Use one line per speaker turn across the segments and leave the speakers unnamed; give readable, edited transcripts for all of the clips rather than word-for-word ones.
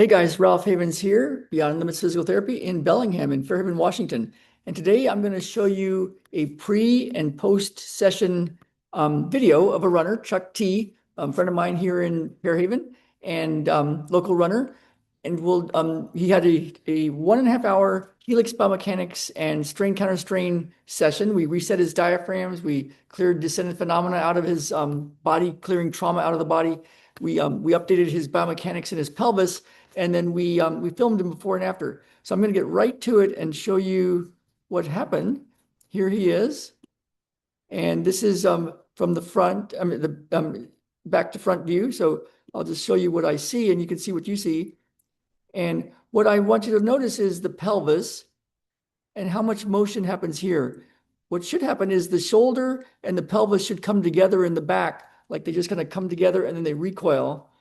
Hey guys, Ralph Havens here, Beyond Limits Physical Therapy in Bellingham in Fairhaven, Washington. And today I'm going to show you a pre and post session video of a runner, Chuck T, a friend of mine here in Fairhaven and local runner. And he had a 1.5 hour Helix Biomechanics and strain counter strain session. We reset his diaphragms. We cleared descendant phenomena out of his body, clearing trauma out of the body. We updated his biomechanics in his pelvis. And then we filmed him before and after. So I'm going to get right to it and show you what happened. Here he is. And this is from the front, the back to front view. So I'll just show you what I see and you can see what you see. And what I want you to notice is the pelvis and how much motion happens here. What should happen is the shoulder and the pelvis should come together in the back, like they just kind of come together and then they recoil.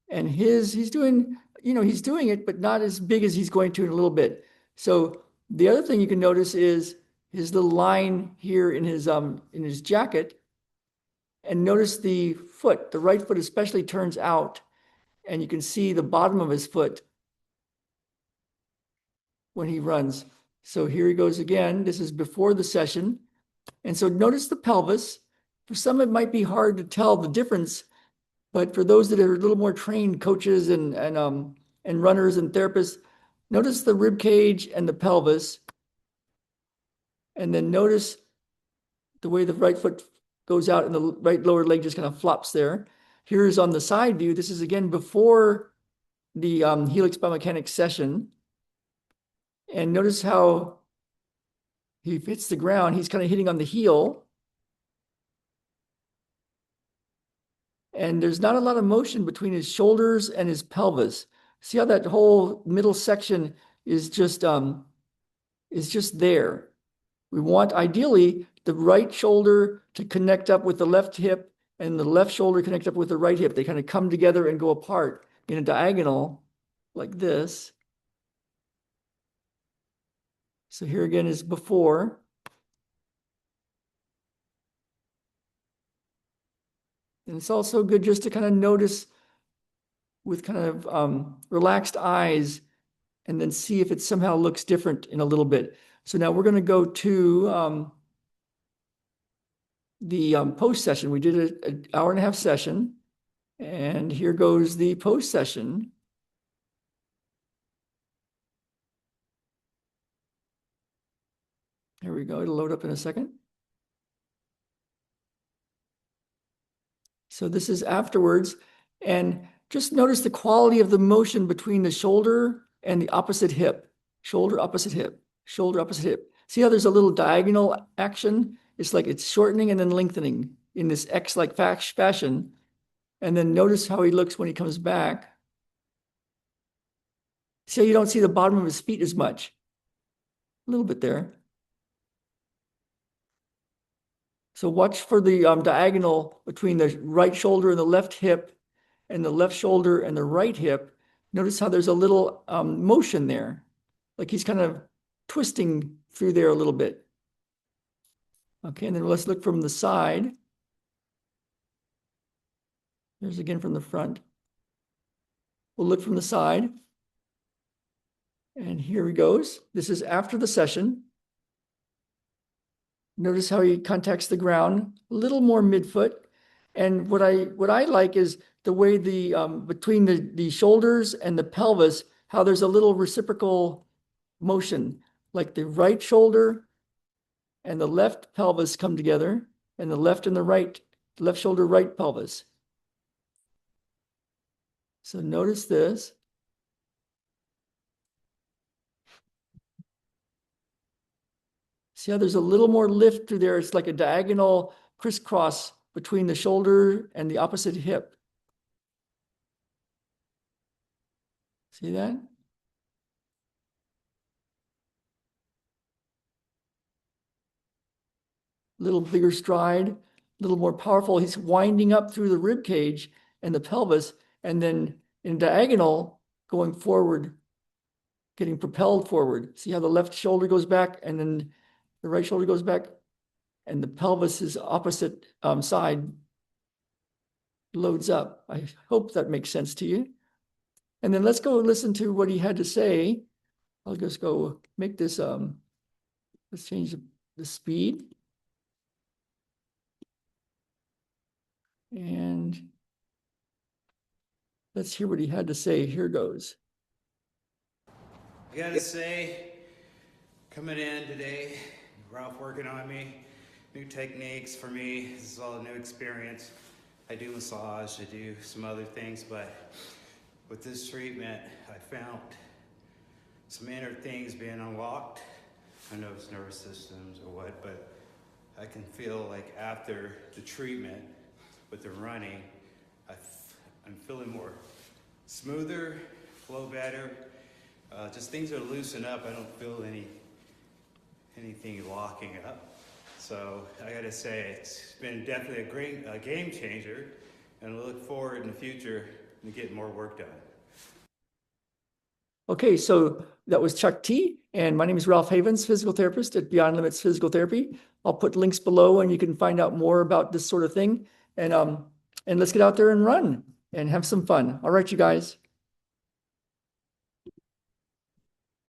And he's doing it, but not as big as he's going to in a little bit. So the other thing you can notice is his little line here in his jacket. And notice the foot, the right foot especially turns out, and you can see the bottom of his foot when he runs. So here he goes again. This is before the session. And so notice the pelvis. For some, it might be hard to tell the difference, but for those that are a little more trained coaches and runners and therapists, notice the rib cage and the pelvis. And then notice the way the right foot goes out and the right lower leg just kind of flops there. Here's on the side view. This is again before the Helix Biomechanics session. And notice how he hits the ground. He's kind of hitting on the heel. And there's not a lot of motion between his shoulders and his pelvis. See how that whole middle section is just there. We want ideally the right shoulder to connect up with the left hip and the left shoulder connect up with the right hip. They kind of come together and go apart in a diagonal like this. So here again is before. And it's also good just to kind of notice with kind of relaxed eyes and then see if it somehow looks different in a little bit. So now we're going to go to the post session. We did an 1.5 hour session, and here goes the post session. Here we go. It'll load up in a second. So this is afterwards, and just notice the quality of the motion between the shoulder and the opposite hip. Shoulder, opposite hip, shoulder, opposite hip. See how there's a little diagonal action? It's like it's shortening and then lengthening in this X-like fashion. And then notice how he looks when he comes back. See how you don't see the bottom of his feet as much? A little bit there. So watch for the diagonal between the right shoulder and the left hip and the left shoulder and the right hip. Notice how there's a little motion there. Like he's kind of twisting through there a little bit. Okay, and then let's look from the side. There's again from the front. We'll look from the side. And here he goes. This is after the session. Notice how he contacts the ground, a little more midfoot. And what I like is the way between the shoulders and the pelvis, how there's a little reciprocal motion, like the right shoulder and the left pelvis come together, and the left and the right, left shoulder, right pelvis. So notice this. See how there's a little more lift through there? It's like a diagonal crisscross between the shoulder and the opposite hip. See that? Little bigger stride, a little more powerful. He's winding up through the rib cage and the pelvis, and then in diagonal going forward, getting propelled forward. See how the left shoulder goes back and then the right shoulder goes back, and the pelvis is opposite side loads up. I hope that makes sense to you. And then let's go listen to what he had to say. I'll just go make this, let's change the speed. And let's hear what he had to say. Here goes.
I gotta say, coming in today, Ralph working on me, new techniques for me. This is all a new experience. I do massage, I do some other things, but with this treatment, I found some inner things being unlocked. I know it's nervous systems or what, but I can feel like after the treatment with the running, I'm feeling more smoother, flow better. Just things are loosened up. I don't feel anything locking up. So I gotta say, it's been definitely a game changer, and I look forward in the future to getting more work done.
Okay, so that was Chuck T, and my name is Ralph Havens, physical therapist at Beyond Limits Physical Therapy. I'll put links below, and you can find out more about this sort of thing. And let's get out there and run and have some fun. All right, you guys.